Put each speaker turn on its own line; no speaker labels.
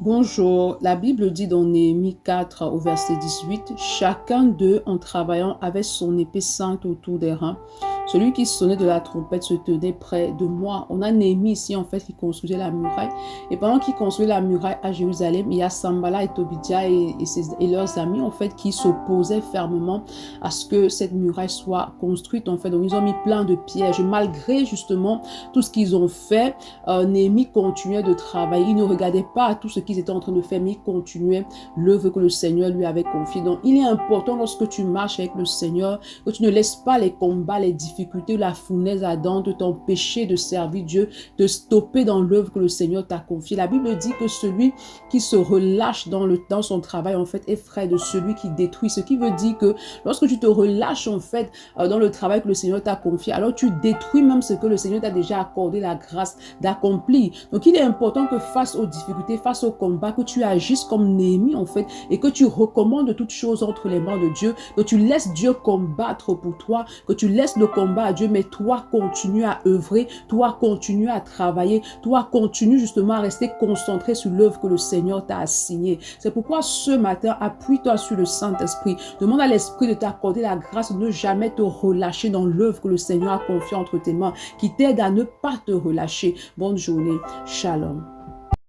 Bonjour, la Bible dit dans Néhémie 4 au verset 18, chacun d'eux en travaillant avait son épée sainte autour des reins. Celui qui sonnait de la trompette se tenait près de moi. On a Néhémie ici en fait qui construisait la muraille. Et pendant qu'il construisait la muraille à Jérusalem, il y a Sambala et Tobidja et leurs amis en fait qui s'opposaient fermement à ce que cette muraille soit construite en fait. Donc ils ont mis plein de pièges. Malgré justement tout ce qu'ils ont fait, Néhémie continuait de travailler. Il ne regardait pas à tout ce qu'ils étaient en train de faire, mais il continuait l'œuvre que le Seigneur lui avait confiée. Donc, il est important lorsque tu marches avec le Seigneur, que tu ne laisses pas les combats, les difficultés, la fournaise ardente t'empêcher de servir Dieu, de stopper dans l'œuvre que le Seigneur t'a confiée. La Bible dit que celui qui se relâche dans son travail, en fait, est frère de celui qui détruit. Ce qui veut dire que lorsque tu te relâches, en fait, dans le travail que le Seigneur t'a confié, alors tu détruis même ce que le Seigneur t'a déjà accordé la grâce d'accomplir. Donc, il est important que face aux difficultés, face au combat, que tu agisses comme Néhémie, en fait, et que tu recommandes toutes choses entre les mains de Dieu, que tu laisses Dieu combattre pour toi, que tu laisses le combat à Dieu, mais toi, continue à œuvrer, toi, continue à travailler, toi, continue justement à rester concentré sur l'œuvre que le Seigneur t'a assignée. C'est pourquoi ce matin, appuie-toi sur le Saint-Esprit. Demande à l'Esprit de t'accorder la grâce de ne jamais te relâcher dans l'œuvre que le Seigneur a confiée entre tes mains, qui t'aide à ne pas te relâcher. Bonne journée. Shalom.